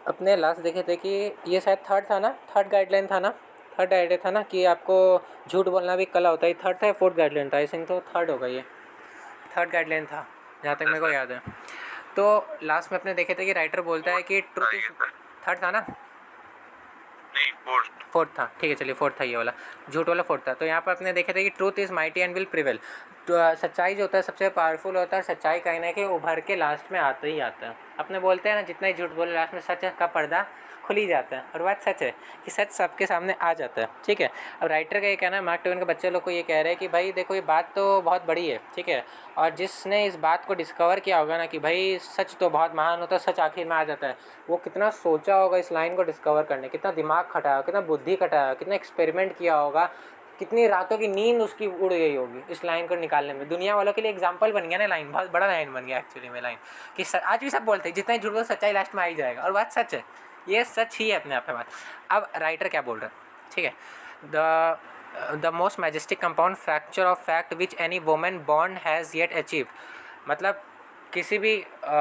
अपने लास्ट देखे थे कि ये शायद थर्ड था ना, थर्ड गाइडलाइन था ना, थर्ड आइडिया था ना कि आपको झूठ बोलना भी कला होता है। थर्ड था या फोर्थ गाइडलाइन था, आई थिंक तो थर्ड होगा, ये थर्ड गाइडलाइन था जहाँ तक मेरे को याद है। तो लास्ट में अपने देखे थे कि राइटर बोलता है कि ट्रुथ इज, थर्ड था ना, नहीं फोर्थ था, ठीक है चलिए फोर्थ था ये वाला, झूठ वाला फोर्थ था। तो यहाँ पर अपने देखे थे कि truth is mighty and will prevail. तो सच्चाई जो होता है सबसे पावरफुल होता है, सच्चाई कहीं ना कहीं उभर के लास्ट में आता ही आता है। अपने बोलते हैं ना जितना ही झूठ बोले लास्ट में सच का पर्दा खुल ही जाता है, और बात सच है कि सच सबके सामने आ जाता है, ठीक है। अब राइटर का ये कहना है, मार्क ट्वेन के बच्चे लोग को ये कह रहे हैं कि भाई देखो ये बात तो बहुत बड़ी है, ठीक है, और जिसने इस बात को डिस्कवर किया होगा ना कि भाई सच तो बहुत महान होता है, सच आखिर में आ जाता है, वो कितना सोचा होगा इस लाइन को डिस्कवर करने, कितना दिमाग खटाया, कितना बुद्धि खटाया, कितना एक्सपेरिमेंट किया होगा, कितनी रातों की नींद उसकी उड़ गई होगी इस लाइन को निकालने में। दुनिया वालों के लिए एग्जाम्पल बन गया ना लाइन, बहुत बड़ा लाइन बन गया एक्चुअली में लाइन, कि आज भी सब बोलते हैं जितना झूठ बोलो सच्चाई लास्ट में आ ही जाएगा, और बात सच है, ये सच ही है अपने आप में बात। अब राइटर क्या बोल रहे हैं, ठीक है, the most majestic compound fracture of fact which any women born has yet achieve, मतलब किसी भी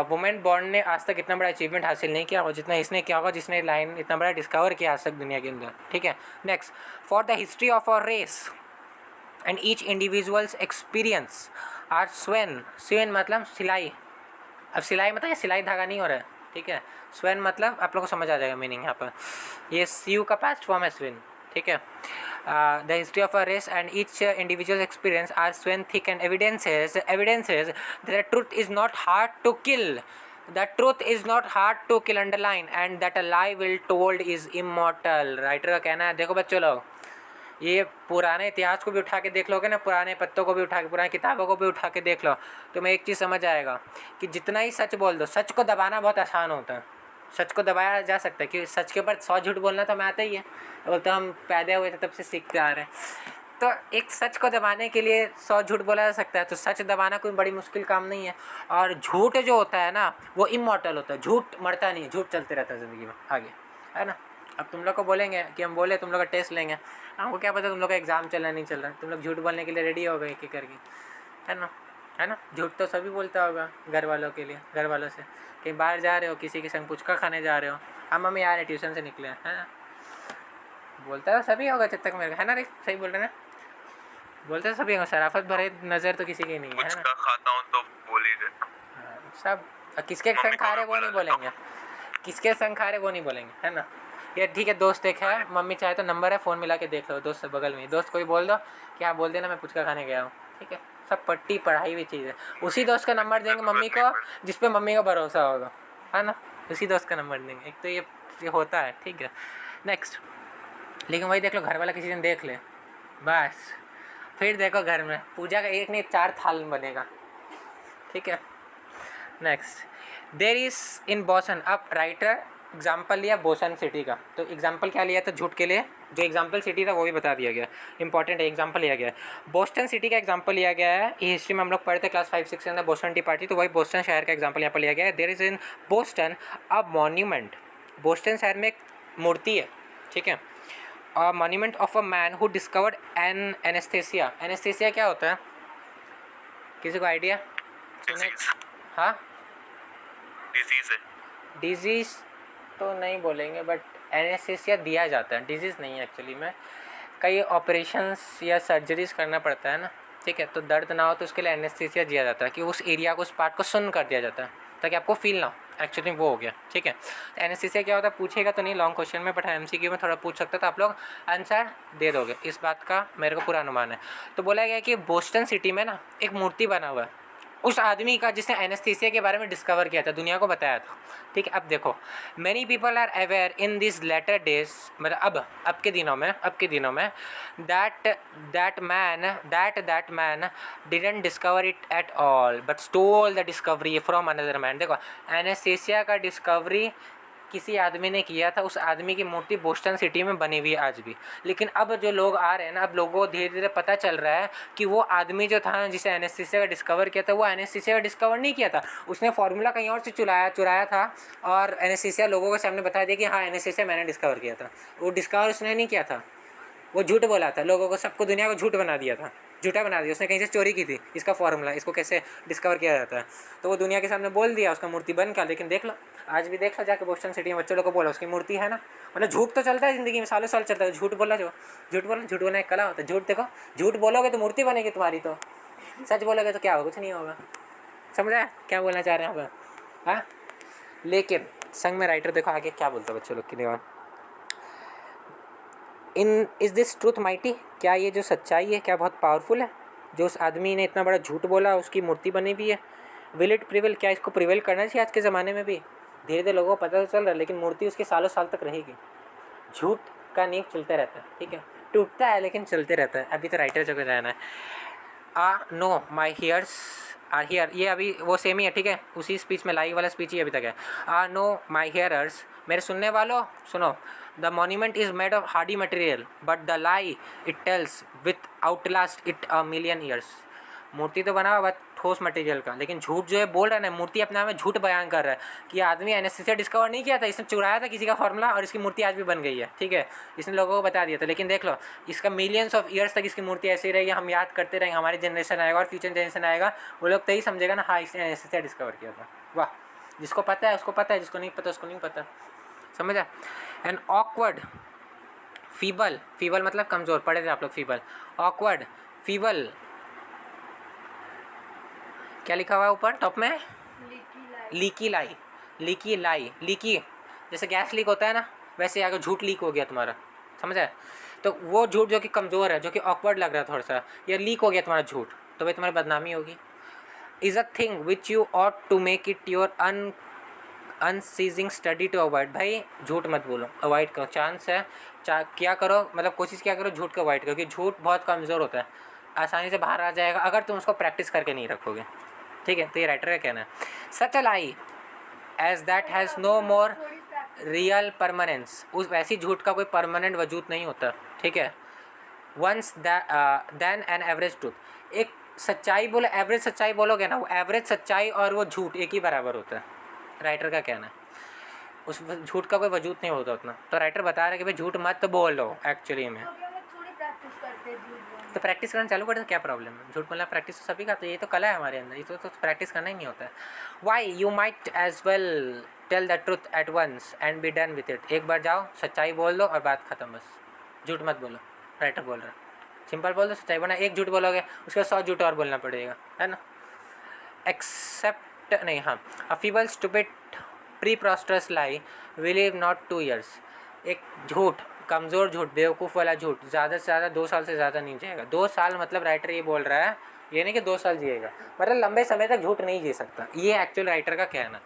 वुमेन बॉर्न ने आज तक इतना बड़ा अचीवमेंट हासिल नहीं किया होगा जितना इसने किया होगा, जिसने लाइन इतना बड़ा डिस्कवर किया आज तक दुनिया के अंदर, ठीक है। Next, for the history of our race and each individuals experience are sewn, sewn मतलब सिलाई, अब सिलाई मतलब ये सिलाई धागा नहीं हो रहा है, ठीक है, स्वेन मतलब आप लोगों को समझ आ जाएगा मीनिंग यहाँ पर, ये सी यू का पास्ट फॉर्म है स्वेन, ठीक है। The history of a race and each individual experience are sewn thick and evidences that truth is not hard to kill, that truth is not hard to kill underline and that a lie will told is immortal. Writer का कहना है, देखो बच्चों लोग, ये पुराने इतिहास को भी उठा के देख लोगे ना, पुराने पत्तों को भी उठा के, पुरानी किताबों को भी उठा के देख लो, तो मैं एक चीज़ समझ आएगा कि जितना ही सच बोल दो, सच को दबाना बहुत आसान होता है, सच को दबाया जा सकता है, क्योंकि सच के ऊपर 100 झूठ बोलना तो हमें आता ही है, बोलते हम पैदा हुए थे तब से सीखते आ रहे हैं। तो एक सच को दबाने के लिए 100 झूठ बोला जा सकता है, तो सच दबाना कोई बड़ी मुश्किल काम नहीं है। और झूठ जो होता है ना वो इमॉर्टल होता है, झूठ मरता नहीं है, झूठ चलते रहता है ज़िंदगी में आगे, है ना। अब तुम लोग को बोलेंगे कि हम बोले तुम लोग का टेस्ट लेंगे, हमको क्या पता तुम लोग का एग्ज़ाम चल रहा नहीं चल रहा, तुम लोग झूठ बोलने के लिए रेडी हो गए एक एक करके, है ना, है ना। झूठ तो सभी बोलता होगा घर वालों के लिए, घर वालों से कहीं बाहर जा रहे हो, किसी के संग पुचका खाने जा रहे हो, हम मम्मी यार ट्यूशन से निकले, है ना, बोलता है सभी होगा जब तक मेरे, है ना रे, सही बोल रहे ना, बोलते हैं सभी होगा, शराफत भरे नज़र तो किसी की नहीं है, है ना। खाता हूँ तो बोल ही दे सब किसके संग खा रहे वो नहीं बोलेंगे, किसके संग खा रहे वो नहीं बोलेंगे, है ना। ये ठीक है, दोस्त एक है, मम्मी चाहे तो नंबर है, फ़ोन मिला के देख लो, दोस्त से बगल में, दोस्त को भी बोल दो कि आप बोल देना मैं पुचका खाने गया हूँ, ठीक है, सब पट्टी पढ़ाई हुई चीज़ है। उसी दोस्त का नंबर देंगे मम्मी को जिस पे मम्मी का भरोसा होगा, है ना, उसी दोस्त का नंबर देंगे, एक तो ये होता है, ठीक है। नेक्स्ट, लेकिन वही देख लो घर वाला किसी दिन देख ले, बस फिर देखो घर में पूजा का एक नहीं 4 थाल बनेगा, ठीक है। Next, there is in Boston, अब राइटर एग्जाम्पल लिया बोस्टन सिटी का, तो एग्जाम्पल क्या लिया था झूठ के लिए, जो एग्जाम्पल सिटी था वो भी बता दिया गया, इंपॉर्टेंट है, एग्जाम्पल लिया गया है बोस्टन सिटी का एग्जाम्पल लिया गया है। ये हिस्ट्री में हम लोग पढ़ते क्लास 5-6 के अंदर बोस्टन टी पार्टी, तो वही बोस्टन शहर का एग्जाम्पल यहाँ पर लिया गया है। There is in Boston a monument, Boston शहर में एक मूर्ति है, ठीक है, a monument of a man who discovered an anaesthesia. Anaesthesia क्या होता है, किसी को आइडिया सुने? हाँ, डिजीज है, डिजीज़ तो नहीं बोलेंगे, बट एनेस्थेसिया दिया जाता है, डिजीज़ नहीं है एक्चुअली में, कई ऑपरेशंस या सर्जरीज करना पड़ता है ना, ठीक है, तो दर्द ना हो तो उसके लिए एनेस्थेसिया दिया जाता है, कि उस एरिया को, उस पार्ट को सुन्न कर दिया जाता है ताकि आपको फील ना हो, एक्चुअली वो हो गया, ठीक है। तो एनेस्थेसिया क्या होता है पूछेगा तो नहीं लॉन्ग क्वेश्चन में, बट एमसीक्यू में थोड़ा पूछ सकता है, तो आप लोग आंसर दे दोगे, इस बात का मेरे को पूरा अनुमान है। तो बोला गया कि बोस्टन सिटी में ना एक मूर्ति बना हुआ है उस आदमी का जिसने एनेस्थीसिया के बारे में डिस्कवर किया था, दुनिया को बताया था, ठीक है। अब देखो, many people are aware in this letter days, मतलब अब के दिनों में that man didn't discover it at all but stole the discovery from another man. देखो, एनेस्थीसिया का डिस्कवरी किसी आदमी ने किया था, उस आदमी की मूर्ति बोस्टन सिटी में बनी हुई है आज भी। लेकिन अब जो लोग आ रहे हैं ना, अब लोगों को धीरे धीरे पता चल रहा है कि वो आदमी जो था जिसे एनेस्थीसिया का डिस्कवर किया था, वो एनेस्थीसिया का डिस्कवर नहीं किया था, उसने फार्मूला कहीं और से चुराया था, और एनेस्थीसिया लोगों के सामने बता दिया कि हाँ एनेस्थीसिया मैंने डिस्कवर किया था। वो डिस्कवर उसने नहीं किया था, वो झूठ बोला था, लोगों को, सबको, दुनिया को झूठ बना दिया था, झूठा बना दिया, उसने कहीं से चोरी की थी इसका फॉर्मूला, इसको कैसे डिस्कवर किया जाता है, तो वो दुनिया के सामने बोल दिया, उसका मूर्ति बन गया। लेकिन देख लो आज भी देख लो जाके बोस्टन सिटी में बच्चों लोग को बोला उसकी मूर्ति है ना, मतलब झूठ तो चलता है ज़िंदगी में, सालों साल चलता है, झूठ बोला जो झूठ बोलना एक कला होता है। झूठ देखो, झूठ बोलोगे तो मूर्ति बनेगी तुम्हारी, तो सच बोलोगे तो क्या होगा, कुछ नहीं होगा। समझा क्या बोलना चाह रहे हैं आप? हाँ, लेकिन संग में राइटर देखो आगे क्या बोलता है बच्चों लोग के लिए। In is this truth mighty, क्या ये जो सच्चाई है क्या बहुत पावरफुल है? जो उस आदमी ने इतना बड़ा झूठ बोला उसकी मूर्ति बनी हुई है। विल इट प्रिवेल, क्या इसको प्रिवेल करना चाहिए आज के ज़माने में भी? धीरे धीरे लोगों को पता तो चल रहा है, लेकिन मूर्ति उसके सालों साल तक रहेगी। झूठ का नींव चलते रहता है, ठीक है, टूटता है लेकिन चलते रहता है। अभी तो राइटर जगह जाना है। No my hears are here, ये अभी वो सेम ही है, ठीक है, उसी स्पीच में लाई वाला स्पीच ही अभी तक है। नो माई हियरर्स, मेरे सुनने वालों सुनो, the monument is made of hardy material but the lie it tells with outlast it a million years. मूर्ति तो बना हुआ ठोस मटेरियल का, लेकिन झूठ जो है बोल रहा है ना, मूर्ति अपने आप में झूठ बयान कर रहा है कि आदमी एनेस्थीसिया डिस्कवर नहीं किया था, इसने चुराया था किसी का फॉर्मूला और इसकी मूर्ति आज भी बन गई है, ठीक है, इसने लोगों को बता दिया था। लेकिन देख लो इसका मिलियंस ऑफ ईयर्स तक इसकी मूर्ति ऐसी रहेगी, हम याद करते रहेंगे, हमारी जनरेशन आएगा और फ्यूचर जनरेशन आएगा, वो लोग तो ही समझेगा ना हाँ इसने एनेस्थीसिया डिस्कवर किया था। वाह, जिसको पता है उसको पता है, जिसको नहीं पता उसको नहीं पता। समझा? एन ऑकवर्ड फीबल, फीबल मतलब कमज़ोर, पढ़े थे आप लोग फीबल, ऑकवर्ड फीबल, क्या लिखा हुआ है ऊपर टॉप में? लीकी लाई, लीकी लाई, लीकी जैसे गैस लीक होता है ना, वैसे आगे झूठ लीक हो गया तुम्हारा। समझा? तो वो झूठ जो कि कमज़ोर है, जो कि ऑकवर्ड लग रहा है थोड़ा सा, या लीक हो गया तुम्हारा झूठ, तो भाई तुम्हारी बदनामी होगी। Is a thing which you ought to make it your unceasing study to avoid. भाई झूठ मत बोलो, अवॉइड करो, चांस है क्या करो, मतलब कोशिश क्या करो झूठ को अवॉइड करो, क्योंकि झूठ बहुत कमज़ोर होता है, आसानी से बाहर आ जाएगा अगर तुम उसको प्रैक्टिस करके नहीं रखोगे, ठीक है। तो ये राइटर का कहना है। Such a lie as that has no more real permanence, उस वैसी झूठ का कोई परमानेंट वजूद नहीं होता, ठीक है। Once then an average truth, एक सच्चाई बोलो, एवरेज सच्चाई बोलोगे ना, वो एवरेज सच्चाई और वो झूठ एक ही बराबर होता है, राइटर का कहना है। उस झूठ का कोई वजूद नहीं होता उतना, तो राइटर बता रहा है कि भाई झूठ मत बोलो एक्चुअली में। तो प्रैक्टिस करना चालू कर दो, क्या प्रॉब्लम है? झूठ बोलना प्रैक्टिस तो सभी का, तो ये तो कला है हमारे अंदर, ये तो प्रैक्टिस करना ही नहीं होता है। Why you might as well tell the truth at once and be done with it, एक बार जाओ सच्चाई बोल दो और बात खत्म, बस झूठ मत बोलो। राइटर बोल रहा है सिंपल बोल दो सच्चाई, वरना एक झूठ बोलोगे उसके बाद 100 झूठ और बोलना पड़ेगा, है ना। एक्सेप्ट नहीं, हाँ, a feeble stupid preposterous lie will not 2 years, एक झूठ कमज़ोर झूठ बेवकूफ़ वाला झूठ ज़्यादा से ज़्यादा 2 साल से ज़्यादा नहीं जिएगा। 2 साल मतलब राइटर ये बोल रहा है, ये नहीं कि 2 साल जिएगा, मतलब लंबे समय तक झूठ नहीं जी सकता, ये एक्चुअल राइटर का कहना।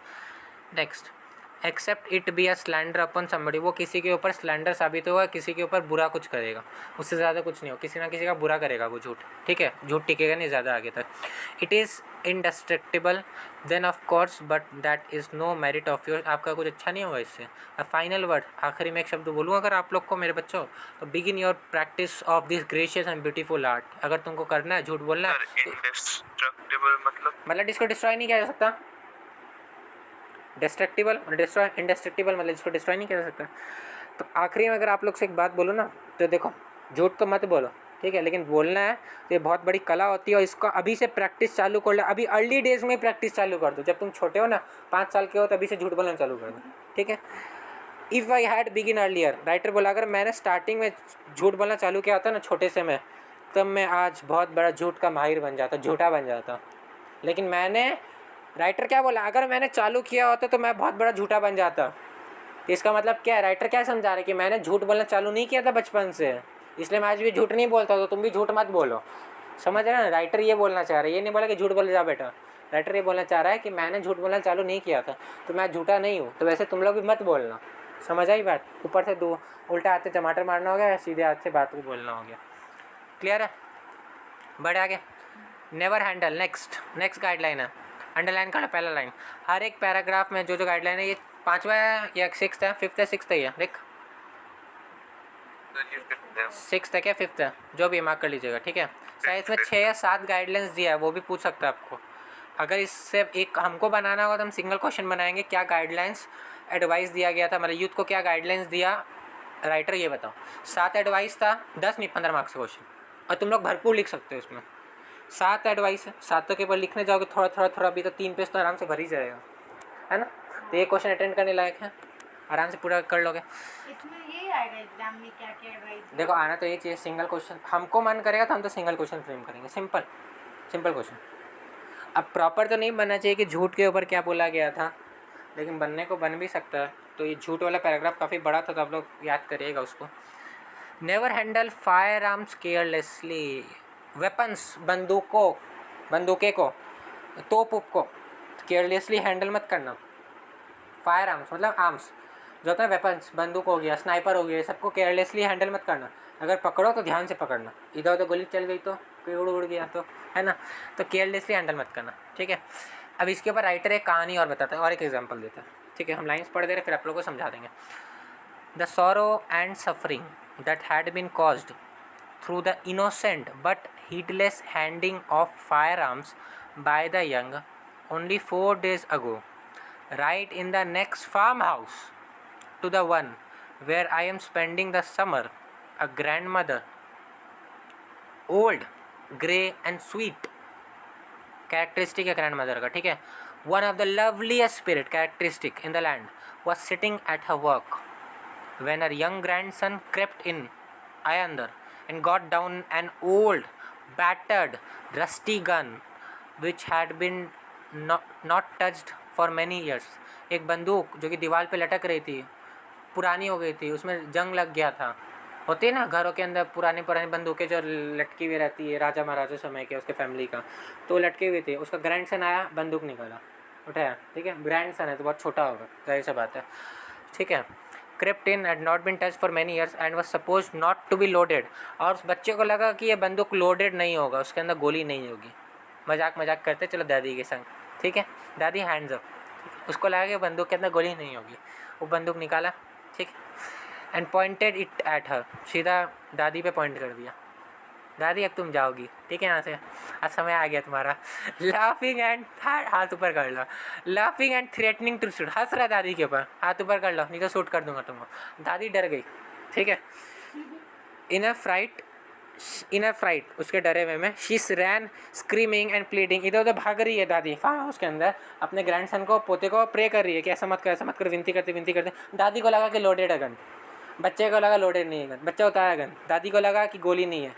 Next, except it be a slander upon somebody, वो किसी के ऊपर स्लैंडर साबित होगा, किसी के ऊपर बुरा कुछ करेगा, उससे ज़्यादा कुछ नहीं हो, किसी ना किसी का बुरा करेगा वो झूठ, ठीक है, झूठ टिकेगा नहीं ज़्यादा आगे तक। It is indestructible then of course but that is no merit of your, आपका कुछ अच्छा नहीं होगा इससे। अ फाइनल वर्ड, आखिरी में एक शब्द बोलूँ अगर आप लोग को मेरे बच्चों, तो begin your practice of this gracious and beautiful art. अगर तुमको करना है झूठ बोलना है, इंडेस्ट्रक्टिबल मतलब इसको डिस्ट्रॉय नहीं किया जा सकता, डिस्ट्रक्टिबल डिस्ट्रॉय, इंडेस्ट्रक्टिबल मतलब इसको डिस्ट्रॉय नहीं किया जा सकता। तो आखिरी में अगर आप लोग से एक बात बोलो ना, तो देखो झूठ तो मत बोलो, ठीक है, लेकिन बोलना है तो ये बहुत बड़ी कला होती है, और इसका अभी से प्रैक्टिस चालू कर लो, अभी अर्ली डेज में प्रैक्टिस चालू कर दो, जब तुम छोटे हो ना 5 साल के हो तभी से झूठ बोलना चालू कर दो, ठीक है। If I had begin earlier, writer बोला अगर मैंने स्टार्टिंग में झूठ बोलना चालू किया होता ना छोटे से में, तब मैं आज बहुत बड़ा झूठ का माहिर बन जाता, झूठा बन जाता। लेकिन मैंने, राइटर क्या बोला, अगर मैंने चालू किया होता तो मैं बहुत बड़ा झूठा बन जाता। तो इसका मतलब क्या है, राइटर क्या समझा रहे हैं कि मैंने झूठ बोलना चालू नहीं किया था बचपन से, इसलिए मैं आज भी झूठ नहीं बोलता, तो तुम भी झूठ मत बोलो। समझ रहे हैं ना, राइटर ये बोलना चाह रहा है, ये नहीं बोला कि झूठ बोले जा बेटा, राइटर ये बोलना चाह रहा है कि मैंने झूठ बोलना चालू नहीं किया था तो मैं झूठा नहीं हूँ, तो वैसे तुम लोग भी मत बोलना। समझ आई बात? ऊपर से दो उल्टा हाथ से टमाटर मारना हो गया, सीधे हाथ से बात को बोलना हो गया। क्लियर है? बढ़े आगे। नेवर हैंडल, नेक्स्ट गाइडलाइन है, अंडरलाइन करना पहला लाइन। हर एक पैराग्राफ में जो जो गाइडलाइन है, ये 5वां है या 6th है, 5th है 6th है, ये देख 6th है क्या 5th है, जो भी मार्क कर लीजिएगा, ठीक है। शायद इसमें 6 या 7 गाइडलाइंस दिया है, वो भी पूछ सकता है आपको। अगर इससे एक हमको बनाना होगा तो हम सिंगल क्वेश्चन बनाएंगे, क्या गाइडलाइंस एडवाइस दिया गया था, मतलब यूथ को क्या गाइडलाइंस दिया राइटर, ये बताओ। 7 एडवाइस था, 10 नहीं 15 मार्क्स का क्वेश्चन, और तुम लोग भरपूर लिख सकते हो इसमें। 7 एडवाइस है, 7 के ऊपर लिखने जाओगे थोड़ा थोड़ा थोड़ा, अभी तो 3 पेज तो आराम से भर ही जाएगा, है ना। तो ये क्वेश्चन अटेंड करने लायक है, आराम से पूरा कर लोगे। इसमें ये आएगा एग्जाम में क्या क्या एडवाइस? देखो आना तो ये चाहिए, सिंगल क्वेश्चन हमको मन करेगा तो हम तो सिंगल क्वेश्चन फ्रेम करेंगे, सिंपल सिंपल क्वेश्चन। अब प्रॉपर तो नहीं बनना चाहिए कि झूठ के ऊपर क्या बोला गया था, लेकिन बनने को बन भी सकता है। तो ये झूठ वाला पैराग्राफ काफ़ी बड़ा था, तो आप लोग याद करिएगा उसको। Never handle firearms carelessly, weapons बंदूके को, तोप को केयरलेसली हैंडल मत करना। फायर आर्म्स मतलब आर्म्स जो होता है, वेपन्स, बंदूक हो गया, स्नाइपर हो गया, सबको केयरलेसली हैंडल मत करना। अगर पकड़ो तो ध्यान से पकड़ना, इधर उधर गोली चल गई तो, कोई उड़ गया तो, है ना। तो केयरलेसली हैंडल मत करना, ठीक है। अब इसके ऊपर राइटर एक कहानी और बताता है और एक एग्जांपल देता है, ठीक है। हम लाइंस पढ़ दे रहे, फिर आप लोगों को समझा देंगे। The sorrow and suffering that had been caused through the innocent but heedless handing of firearms by the young only 4 days ago, right in the next farmhouse to the one where I am spending the summer, a grandmother, old, grey and sweet, characteristic है grandmother का, ठीक है, one of the loveliest spirit characteristic in the land, was sitting at her work when her young grandson crept in under and got down an old, battered, rusty gun which had been not touched for many years. एक बंदूक जो कि दीवार पे लटक रही थी, पुरानी हो गई थी, उसमें जंग लग गया था। होती है ना घरों के अंदर पुरानी पुरानी बंदूकें जो लटकी हुई रहती है, राजा महाराजा समय के, उसके फैमिली का, तो लटके हुए थे। उसका ग्रैंडसन आया, बंदूक निकाला, उठाया, ठीक है। ग्रैंडसन है तो बहुत छोटा होगा, जाहिर सी बात है, ठीक है। crept in, had not been touched for many years and was supposed not to be loaded. और उस बच्चे को लगा कि ये बंदूक लोडेड नहीं होगा, उसके अंदर गोली नहीं होगी। मजाक करते चलो दादी के संग, ठीक है, दादी हैंड्स अप, उसको लगा कि बंदूक के अंदर गोली नहीं होगी। वो बंदूक निकाला, ठीक, and pointed it at her, सीधा दादी पे पॉइंट कर दिया। दादी अब तुम जाओगी, ठीक है, यहाँ से अब समय आ गया तुम्हारा। लाफिंग एंड, हाथ ऊपर कर लो, laughing and threatening to shoot, हंस रहा दादी के ऊपर, हाथ ऊपर कर लो नहीं तो शूट कर दूंगा तुमको। दादी डर गई, ठीक है। इन अ फ्राइट, उसके डरे हुए में, she rain screaming and pleading, इधर उधर भाग रही है दादी फार्म हाउस के अंदर, अपने ग्रैंडसन को, पोते को प्रे कर रही है कि ऐसा मत कर, विनती करते। दादी को लगा कि लोडेड है गन, बच्चे को लगा लोडेड नहीं है गन, बच्चा उतारा गन, दादी को लगा कि गोली नहीं है,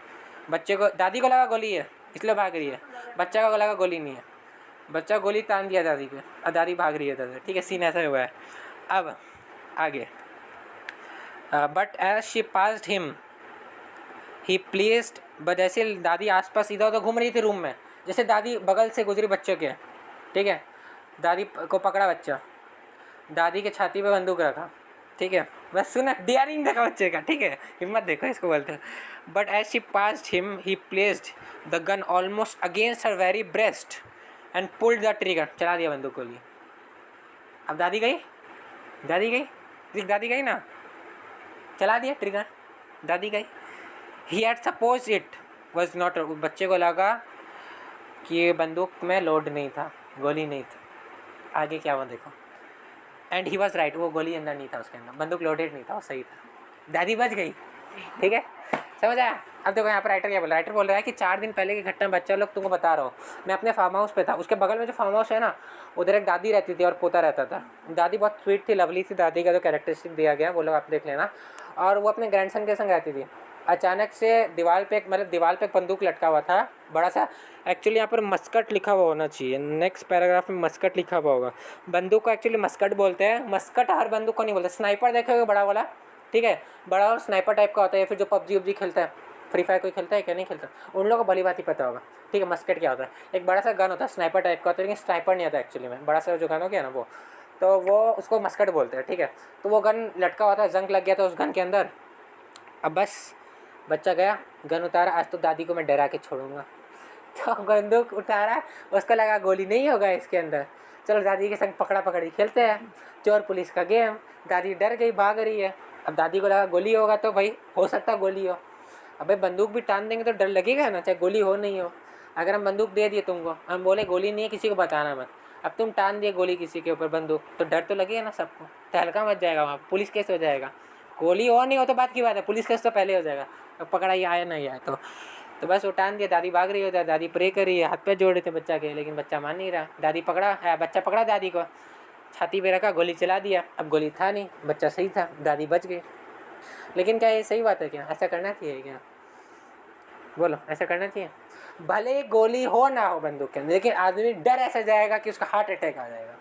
दादी को लगा गोली है इसलिए भाग रही है, बच्चा को लगा गोली नहीं है, बच्चा गोली तान दिया दादी पे और दादी भाग रही है दादी, ठीक है। सीन ऐसा हुआ है। अब आगे, but as she passed him he placed, but जैसे दादी आसपास इधर उधर घूम रही थी रूम में, जैसे दादी बगल से गुजरी बच्चे के, ठीक है, दादी को पकड़ा बच्चा, दादी के छाती पे बंदूक रखा, ठीक है, बस सुना, डियरिंग देखा बच्चे का, ठीक है, हिम्मत देखो इसको बोलते हैं। But as she passed him he placed the gun almost against her very breast and pulled the trigger, चला दिया बंदूक को लिए। अब दादी गई ना, चला दिया ट्रिगर, दादी गई। He had suppose it was not, बच्चे को लगा कि ये बंदूक में लोड नहीं था, गोली नहीं था। आगे क्या हुआ देखो, एंड ही वॉज राइट, वो गोली अंदर नहीं था, उसके अंदर बंदूक लोडेड नहीं था, वो सही था, दादी बच गई, ठीक है, समझ आया। अब देखो यहाँ पर राइटर क्या बोल रहा है, राइटर बोल रहा है कि 4 दिन पहले की घटना बच्चा लोग तुमको बता रहा हूँ, मैं अपने फार्म हाउस पे था, उसके बगल में जो फार्म हाउस है ना, उधर एक दादी रहती थी और पोता रहता था। दादी बहुत स्वीट थी, लवली थी, दादी का जो कैरेक्टरिस्टिक दिया गया वो लोग आप देख लेना। और वो अपने ग्रैंडसन के संग रहती थी। अचानक से दीवार पे एक बंदूक लटका हुआ था बड़ा सा, एक्चुअली यहाँ पर मस्कट लिखा हुआ होना चाहिए, नेक्स्ट पैराग्राफ में मस्कट लिखा हुआ होगा। बंदूक को एक्चुअली मस्कट बोलते हैं, मस्कट हर बंदूक को नहीं बोलते। स्नाइपर देखे बड़ा वाला, ठीक है, बड़ा और स्नाइपर टाइप का होता है, या फिर जो पबजी खेलता है, फ्री फायर कोई खेलता है क्या, नहीं खेलता, उन लोगों को भली बात ही पता होगा, ठीक है। मस्कट क्या होता है, एक बड़ा सा गन होता है, स्नाइपर टाइप का होता है, लेकिन स्नाइपर नहीं आता एक्चुअली में, बड़ा सा जो गन हो गया ना वो, तो वो उसको मस्कट बोलते हैं, ठीक है। तो वो गन लटका हुआ था, जंग लग गया था उस गन के अंदर। अब बस बच्चा गया, गन उतारा, आज तो दादी को मैं डरा के छोड़ूंगा, तो बंदूक उतारा, उसको लगा गोली नहीं होगा इसके अंदर, चलो दादी के संग पकड़ा पकड़ी खेलते हैं, चोर पुलिस का गेम। दादी डर गई, भाग रही है। अब दादी को लगा गोली होगा तो भाई हो सकता गोली हो, अबे बंदूक भी टान देंगे तो डर लगेगा ना, चाहे गोली हो नहीं हो। अगर हम बंदूक दे दिए तुमको, हम बोले गोली नहीं है, किसी को बताना मत, अब तुम टान दिए गोली किसी के ऊपर बंदूक, तो डर तो लगेगा ना सबको, तहलका मच जाएगा वहाँ, पुलिस केस हो जाएगा। गोली हो नहीं हो तो बात की बात है, पुलिस केस तो पहले हो जाएगा, अब पकड़ा ये आया नहीं आया तो बस वो टान दिया, दादी भाग रही होता है, दादी प्रे कर रही है, हाथ पैर जोड़ रहे थे बच्चा के, लेकिन बच्चा मान नहीं रहा। दादी बच्चा पकड़ा दादी को, छाती पे रखा, गोली चला दिया। अब गोली था नहीं, बच्चा सही था, दादी बच गई। लेकिन क्या ये सही बात है क्या? ऐसा करना चाहिए क्या? बोलो, ऐसा करना चाहिए? भले गोली हो ना हो बंदूक के अंदर, लेकिन आदमी डर ऐसा जाएगा कि उसका हार्ट अटैक आ जाएगा।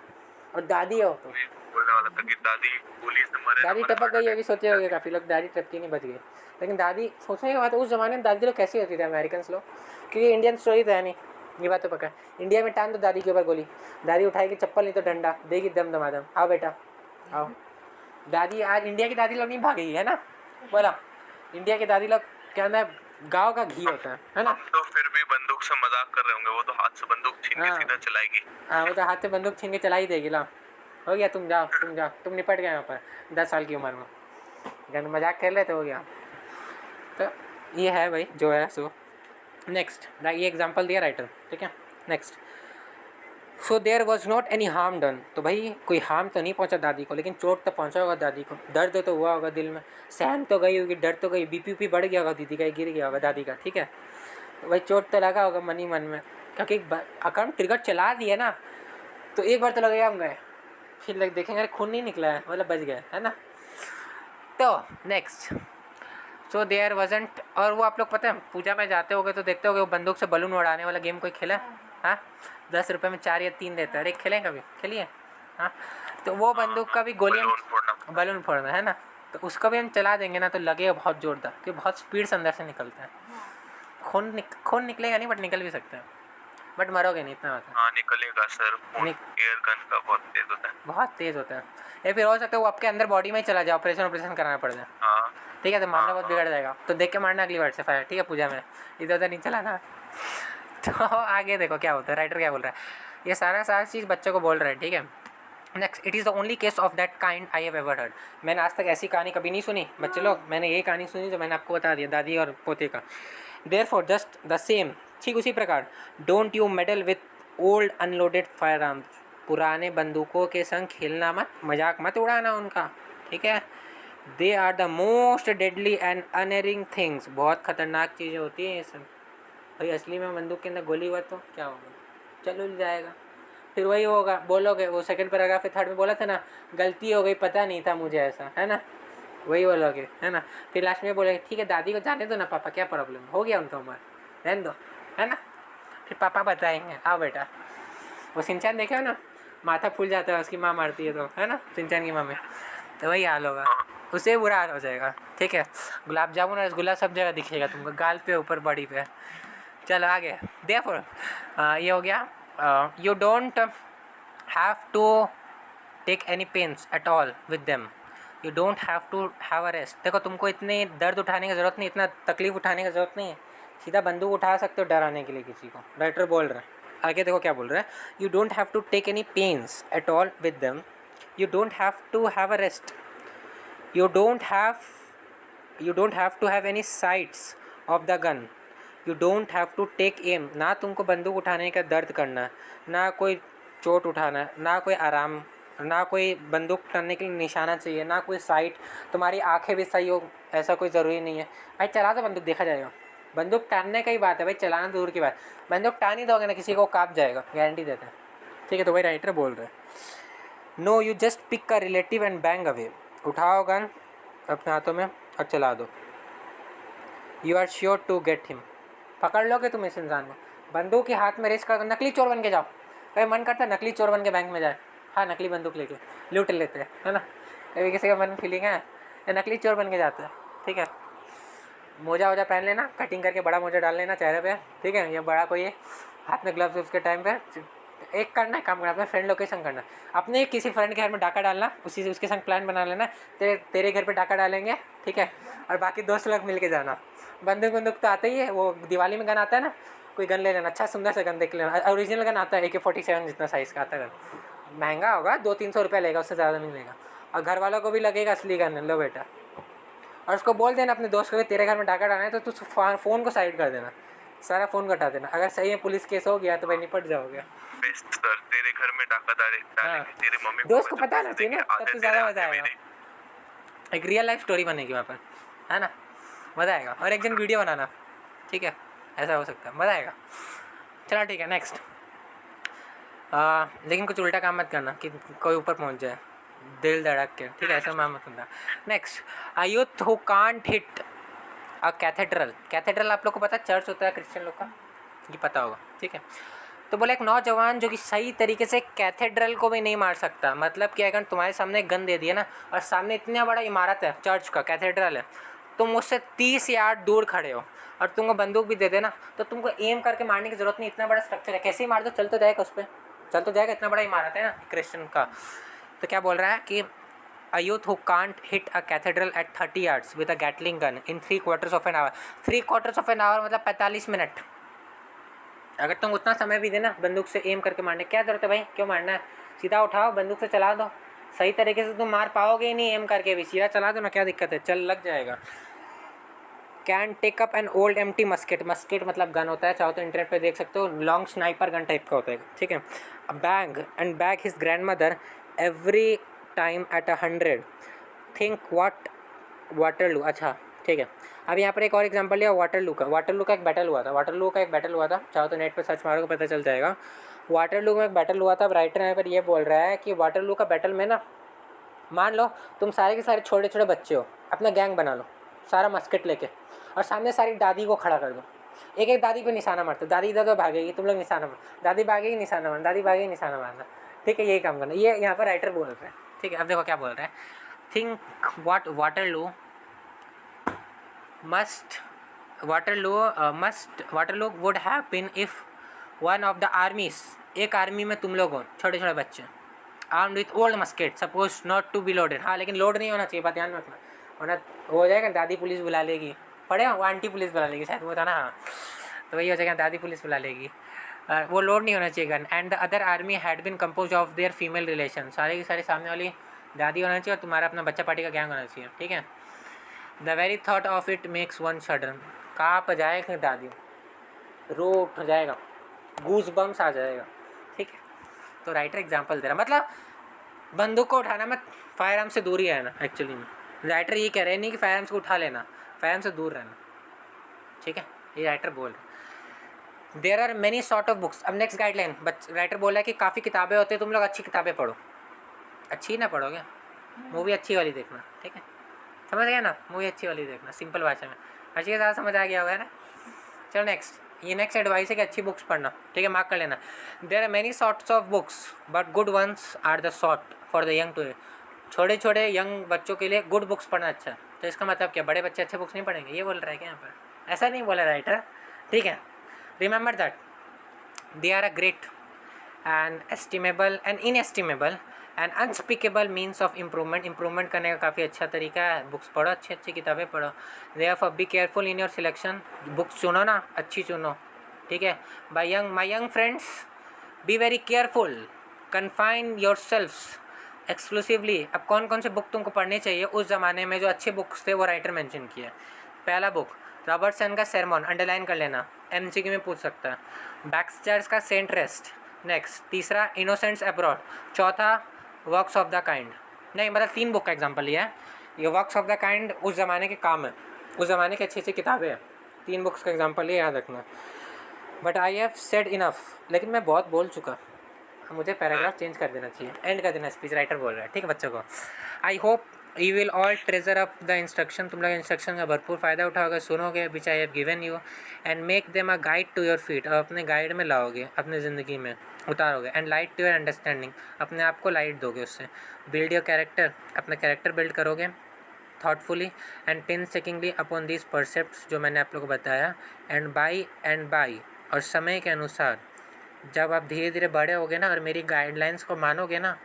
और दादी हो तो बोलने वाला था कि दादी गोली से मरे, दादी टपक गई होगी, सोचे होगे काफ़ी लोग दादी टपकी नहीं, बच गई। लेकिन दादी, सोचने की बात है उस ज़माने में दादी लोग कैसी होती थी, अमेरिकन लोग, क्योंकि इंडियन स्टोरी तो है नहीं, ये बात तो पक्का है। इंडिया में टान दो दादी के ऊपर गोली, दादी उठाएगी चप्पल नहीं तो डंडा, देगी दम दमादम, आओ बेटा आओ। दादी, आज इंडिया की दादी लोग नहीं भागेगी, है ना? बोला, इंडिया की दादी लोग क्या ना, गाँव का घी होता है ना? हम तो फिर भी बंदूक से मजाक कर रहे होंगे, वो तो हाथ से बंदूक छीन के हाँ। सीधा चलाएगी। हाँ, वो तो हाथ से बंदूक छीन के चला ही देगी। ला, हो गया, तुम जाओ, तुम निपट गए यहाँ पर 10 साल की उम्र में, जब मजाक कर ले तो हो गया। तो ये है भाई जो है सो। नेक्स्ट, ये एग्जांपल दिया राइटर, ठीक है। Next, so there was not any harm done, तो भाई कोई हार्म तो नहीं पहुंचा दादी को, लेकिन चोट तो पहुंचा होगा दादी को, दर्द तो हुआ होगा दिल में, सहन तो गई होगी, डर तो गई, बीपी बढ़ गया होगा दीदी का, गिर गया होगा दादी का, ठीक है। तो भाई चोट तो लगा होगा मन ही मन में, क्योंकि अकाउंट ट्रिगर चला दिया ना, तो एक बार तो लगेगा हम गए, फिर लग देखेंगे अरे खून नहीं निकला है, मतलब बच गए, है ना। तो नेक्स्ट, सो देयर वजंट, और वो आप लोग पता है पूजा में जाते होगे तो देखते होगे वो बंदूक से बलून उड़ाने वाला गेम कोई खेला? हाँ, 10 रुपये में 4 या 3 देता है, अरे खेलें कभी, खेलिए? हाँ, तो वो बंदूक का भी गोली, बलून फोड़ना है ना, तो उसको भी हम चला देंगे ना तो लगेगा बहुत जोरदार, क्योंकि बहुत स्पीड से अंदर से निकलता है। खून निकलेगा नहीं, बट निकल भी सकता है, बट मरोगे नहीं, इतना होता है। हाँ निकलेगा सर, एयर गन का बहुत तेज होता है, बहुत तेज़ होता है। या फिर हो सकता है वो आपके अंदर बॉडी में ही चला जाए, ऑपरेशन कराना पड़ जाए, हाँ ठीक है, तो मामला बहुत बिगड़ जाएगा। तो देख के मारना अगली बार से फायर, ठीक है, पूजा में इधर उधर नहीं चलाना। तो आगे देखो क्या होता है, राइटर क्या बोल रहा है, ये सारा चीज़ बच्चों को बोल रहा है, ठीक है। Next, it is the only case of that kind I have ever heard, मैंने आज तक ऐसी कहानी कभी नहीं सुनी बच्चे लोग, मैंने यही कहानी सुनी जो मैंने आपको बता दिया, दादी और पोते का। देयरफॉर जस्ट द सेम, ठीक उसी प्रकार, don't you medal with old unloaded fire arms, पुराने बंदूकों के संग खेलना मत, मजाक मत उड़ाना उनका, ठीक है। They are the most deadly and unerring things, बहुत खतरनाक चीज़ें होती हैं ये सब। भाई असली में बंदूक के अंदर गोली हुआ तो क्या होगा, चलो जाएगा, फिर वही होगा, बोलोगे वो सेकंड पैराग्राफ थर्ड में बोला था ना, गलती हो गई, पता नहीं था मुझे ऐसा, है ना, वही बोलोगे, है ना। फिर लास्ट में बोलेंगे ठीक है दादी को जाने दो ना पापा, क्या प्रॉब्लम, हो गया उनका उम्र, रहने दो, है ना। फिर पापा बताएंगे, आओ बेटा, वो सिंचान देखे हो ना, माथा फूल जाता है उसकी माँ मारती है तो, है ना, सिंचान की माँ में, तो वही हाल होगा, उससे बुरा हाल हो जाएगा, ठीक है। गुलाब जामुन और रसगुल्ला सब जगह दिखेगा तुमको, गाल पे, ऊपर, बॉडी पे। चलो आगे, देयरफॉर ये हो गया, you don't have to take any pains at all with them, you don't have to have a rest. देखो तुमको इतने दर्द उठाने की ज़रूरत नहीं, इतना तकलीफ उठाने की ज़रूरत नहीं है, सीधा बंदूक उठा सकते हो डराने के लिए किसी को, राइटर बोल रहा है। आगे देखो क्या बोल रहा है, you don't have to take any pains at all with them, you don't have to have a rest, you don't have to have any sights of the gun, you don't have to take aim, ना तुमको बंदूक उठाने का दर्द करना, ना कोई चोट उठाना, ना कोई आराम, ना कोई बंदूक टानने के लिए निशाना चाहिए, ना कोई साइट, तुम्हारी आंखें भी सही हो, ऐसा कोई ज़रूरी नहीं है। भाई चला दो बंदूक, देखा जाएगा, बंदूक टानने का ही बात है भाई, चलाना दूर की बात, बंदूक टान ही दोगे ना किसी को काँप जाएगा, गारंटी देते हैं, ठीक है। तो वही राइटर बोल रहे हैं, no you just pick a relative and bang away, उठाओ गन अपने हाथों में और चला दो, you are sure to get him, पकड़ लोगे तुम इस इंसान को, बंदूक के हाथ में रेस कर दो, नकली चोर बन के जाओ, कभी मन करता है नकली चोर बन के बैंक में जाए, हाँ नकली बंदूक लेके लूट लेते हैं, है ना, कभी किसी का मन फीलिंग है, ये नकली चोर बन के जाता है, ठीक है। मोजा वोजा पहन लेना, कटिंग करके बड़ा मोजा डाल लेना चेहरे पे, ठीक है, ये बड़ा कोई हाथ में ग्लव्स उसके टाइम पे, एक करना है काम करना, अपने फ्रेंड लोकेशन करना, अपने किसी फ्रेंड के घर में डाका डालना, उसी से उसके संग प्लान बना लेना, तेरे घर पे डाका डालेंगे, ठीक है, और बाकी दोस्त लोग मिल के जाना। बंदूक तो आता ही है, वो दिवाली में गन आता है ना, कोई गन ले लेना, अच्छा सुंदर सा गन देख लेना, ओरिजिनल गन आता है AK-47 जितना साइज़ का आता है गन, महंगा होगा 200-300 रुपये लेगा, उससे ज़्यादा नहीं लेगा, और घर वालों को भी लगेगा असली गन, लो बेटा। और उसको बोल देना अपने दोस्त को कि तेरे घर में डाका डालना है तो तू फ़ोन को साइड कर देना, सारा फ़ोन कटा देना, अगर सही में पुलिस केस हो गया तो भाई निपट जाओगे। बेस्ट सर, तेरे घर में डाका डालेंगे, तेरे मम्मी दोस्त को पता ना चाहिए ना, तब तो ज़्यादा मज़ा आएगा, एक रियल लाइफ स्टोरी बनेगी वहाँ पर, है ना, मज़ा आएगा। और एक दिन वीडियो बनाना, ठीक है। ऐसा हो सकता है, मज़ा आएगा। चलो ठीक है, नेक्स्ट। लेकिन कुछ उल्टा काम मत करना कि कोई ऊपर पहुंच जाए दिल धड़क के, ठीक है, ऐसा मैं मत करना। Next, a youth who can't hit a cathedral. Cathedral आप लोग को पता है चर्च होता है क्रिश्चियन लोग का, ये पता होगा, ठीक है। तो बोले एक नौजवान जो कि सही तरीके से कैथेड्रल को भी नहीं मार सकता, मतलब कि अगर तुम्हारे सामने एक गन दे दिया ना और सामने इतना बड़ा इमारत है, चर्च का कैथेड्रल है, तुम उससे 30 यार्ड दूर खड़े हो और तुमको बंदूक भी दे देना तो तुमको एम करके मारने की ज़रूरत नहीं, इतना बड़ा स्ट्रक्चर है, कैसे ही मार दो चल तो जाएगा, उस पर चल तो जाएगा, इतना बड़ा इमारत है ना क्रिश्चियन का। तो क्या बोल रहा है कि a youth who can't hit a cathedral at 30 yards with a Gatling gun in 3/4 of an hour। 3/4 of an hour मतलब 45 मिनट। अगर तुम उतना समय भी देना बंदूक से एम करके मारने, क्या जरूरत है भाई, क्यों मारना है, सीधा उठाओ बंदूक से चला दो, सही तरीके से तुम मार पाओगे ही नहीं एम करके भी, सीधा चला दो ना, क्या दिक्कत है, चल लग जाएगा। Can take up an old empty musket, musket मतलब गन होता है, चाहो तो इंटरनेट पे देख सकते हो, लॉन्ग स्नाइपर गन टाइप का होता है, ठीक है। A bag and bag his grandmother every time at 100। Think what Waterloo, अच्छा ठीक है। अब यहाँ पर एक और एग्जांपल लिया वाटरलू का। वाटरलू का एक बैटल हुआ था, वाटरलू का एक बैटल हुआ था, चाहो तो नेट पे सर्च मारोगे पता चल जाएगा। वाटरलू में एक बैटल हुआ था। अब राइटर यहाँ पर ये बोल रहा है कि वाटरलू का बैटल में ना, मान लो तुम सारे के सारे छोटे छोटे बच्चे हो, अपना गैंग बना लो सारा मस्केट लेके, और सामने सारी दादी को खड़ा कर दो, एक एक दादी पे निशाना मारते, दादी इधर तो भागेगी, तुम लोग निशाना मार, दादी भागेगी निशाना मारना, दादी भागेगी निशाना मारना, ठीक है, यही काम करना। ये यहाँ पर राइटर बोल रहा है, ठीक है। अब देखो क्या बोल रहा है, think what Waterloo Waterloo would have been if one of the armies, एक आर्मी में तुम लोग हो छोटे छोटे बच्चे, armed with old musket suppose not to be loaded, हाँ लेकिन लोड नहीं होना चाहिए, बात ध्यान में रखना, वरना हो जाएगा दादी पुलिस बुला लेगी, पढ़े वो आंटी पुलिस बुला लेगी शायद, वो था ना, हाँ तो वही हो जाएगा, दादी पुलिस बुला लेगी, वो लोड नहीं होना चाहिए gun. And the other army had been compose of their female relation, सारे की सारी सामने वाली दादी होना चाहिए और तुम्हारा अपना बच्चा पार्टी का गैंग होना चाहिए, ठीक है। The very thought of it makes one शडर, काँप जाएगा दादी, रो उठ जाएगा, गूज बम्स आ जाएगा, ठीक है। तो राइटर एग्जांपल दे रहा, मतलब बंदूक को उठाना मत, फायर आर्म से दूर ही रहना, एक्चुअली में राइटर ये कह रहे नहीं कि फायर आर्म्स को उठा लेना, फायर आर्म से दूर रहना, ठीक है, ये राइटर बोल रहे। There are many sort of books. अब नेक्स्ट गाइडलाइन राइटर बोला है कि काफ़ी किताबें होती है, तुम लोग अच्छी किताबें पढ़ो, अच्छी ना पढ़ोगे, मूवी अच्छी वाली देखना, ठीक है, समझ गया ना, मूवी अच्छी वाली देखना, सिंपल भाषा में, अच्छी के साथ समझ आ गया होगा ना। चलो नेक्स्ट, ये नेक्स्ट एडवाइस है कि अच्छी बुक्स पढ़ना, ठीक है, मार्क कर लेना। There are many sorts of books but good ones are the sort for the young to, छोटे छोटे यंग बच्चों के लिए गुड बुक्स पढ़ना अच्छा है। तो इसका मतलब क्या, बड़े बच्चे अच्छे बुक्स नहीं पढ़ेंगे, ये बोल रहा है क्या यहाँ पर, ऐसा नहीं बोला राइटर, ठीक है। Remember that they are a great and estimable and inestimable and unspeakable means of improvement, improvement करने का काफ़ी अच्छा तरीका है, बुक्स पढ़ो, अच्छी अच्छी किताबें पढ़ो। Therefore be careful in your selection, books चुनो ना, अच्छी चुनो, ठीक है। My young friends be very careful, confine yourselves exclusively. अब कौन कौन से बुक तुमको पढ़ने चाहिए उस ज़माने में जो अच्छे बुक्स थे वो राइटर मेंशन किया। पहला बुक रॉबर्टसन का सेरमॉन, अंडरलाइन कर लेना, एमसीक्यू में पूछ सकता है। बैक्स्टर्स का सेंट रेस्ट, नेक्स्ट। तीसरा इनोसेंट्स अब्रॉड, चौथा वर्क्स ऑफ द काइंड, नहीं मतलब 3 बुक का एग्जांपल लिया है। ये वर्क्स ऑफ द काइंड उस ज़माने के काम है, उस ज़माने की अच्छी अच्छी किताबें हैं, 3 बुक्स का एग्जांपल ये याद रखना। But I have said enough, लेकिन मैं बहुत बोल चुका, मुझे पैराग्राफ चेंज कर देना चाहिए, एंड कर देना स्पीच, राइटर बोल रहा है, ठीक है बच्चों को। I hope you will all treasure up the instruction, तुम लोग इंस्ट्रक्शन का भरपूर फ़ायदा उठाओगे, सुनोगे which I have given you and make them a guide to your feet, और अपने गाइड में लाओगे, अपने ज़िंदगी में उतारोगे। And light to your understanding, अपने आप को लाइट दोगे उससे। बिल्ड योर कैरेक्टर, अपना कैरेक्टर बिल्ड करोगे thoughtfully and painstakingly upon these precepts जो मैंने आप लोगों को बताया। एंड बाई और समय के अनुसार जब आप धीरे धीरे बड़े होगे ना और मेरी गाइडलाइंस को मानोगे ना,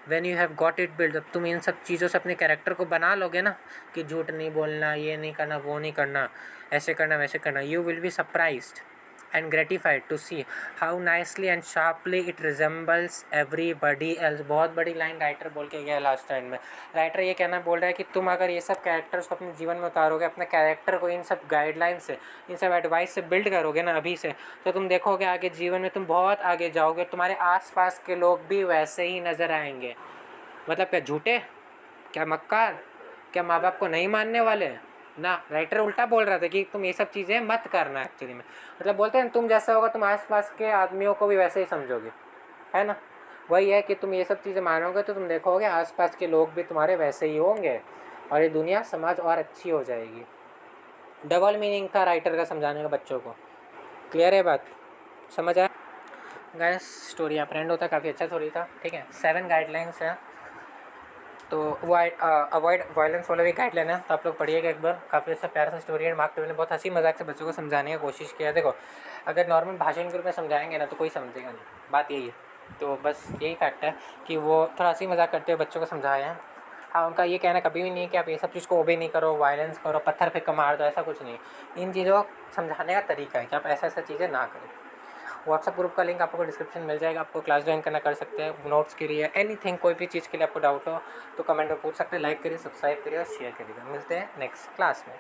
when you have got it build, जब तुम इन सब चीज़ों से अपने कैरेक्टर को बना लोगे ना कि झूठ नहीं बोलना, ये नहीं करना, वो नहीं करना, ऐसे करना वैसे करना, you will be surprised and gratified to see how nicely and sharply it resembles everybody else. बहुत बड़ी लाइन राइटर बोल के गया लास्ट लाइन में। राइटर ये कहना बोल रहा है कि तुम अगर ये सब कैरेक्टर्स को अपने जीवन में उतारोगे, अपने कैरेक्टर को इन सब गाइडलाइन से, इन सब एडवाइस से बिल्ड करोगे ना अभी से, तो तुम देखोगे आगे जीवन में तुम बहुत आगे जाओगे, तुम्हारे आसपास के लोग भी वैसे ही नज़र आएंगे। मतलब क्या झूठे, क्या मक्कार, क्या माँ बाप को नहीं मानने वाले, ना, राइटर उल्टा बोल रहा था कि तुम ये सब चीज़ें मत करना एक्चुअली में, मतलब बोलते हैं तुम जैसा होगा तुम आसपास के आदमियों को भी वैसे ही समझोगे, है ना। वही है कि तुम ये सब चीज़ें मानोगे तो तुम देखोगे आसपास के लोग भी तुम्हारे वैसे ही होंगे और ये दुनिया समाज और अच्छी हो जाएगी। डबल मीनिंग था राइटर का समझाने का बच्चों को। क्लियर है बात, समझ आया गाइस। स्टोरी यहाँ पर एंड होता है, काफ़ी अच्छा स्टोरी था, ठीक है। 7 गाइडलाइंस हैं, तो वो अवॉइड वायलेंस वाला भी गाइडलाइन है, तो आप लोग पढ़िएगा एक बार। काफ़ी अच्छा प्यारा सा स्टोरी है। मार्क ट्वेन ने बहुत हंसी मजाक से बच्चों को समझाने की कोशिश किया। देखो अगर नॉर्मल भाषण के रूप में समझाएंगे ना तो कोई समझेगा नहीं, बात यही है। तो बस यही फैक्ट है कि वो थोड़ा हंसी मजाक करते हुए बच्चों को समझाए हैं। हाँ, उनका ये कहना कभी भी नहीं है कि आप ये सब चीज़ को ओबे नहीं करो, वायलेंस करो, पत्थर फेंक कर मार दो, ऐसा कुछ नहीं। इन चीज़ों को समझाने का तरीका है कि आप ऐसा ऐसा चीज़ें ना करें। व्हाट्सअप ग्रुप का लिंक आपको डिस्क्रिप्शन मिल जाएगा, आपको क्लास ज्वाइन करना कर सकते हैं, नोट्स के लिए एनीथिंग, कोई भी चीज़ के लिए आपको डाउट हो तो कमेंट में पूछ सकते हैं। लाइक करिए, सब्सक्राइब करिए और शेयर करिएगा। मिलते हैं नेक्स्ट क्लास में।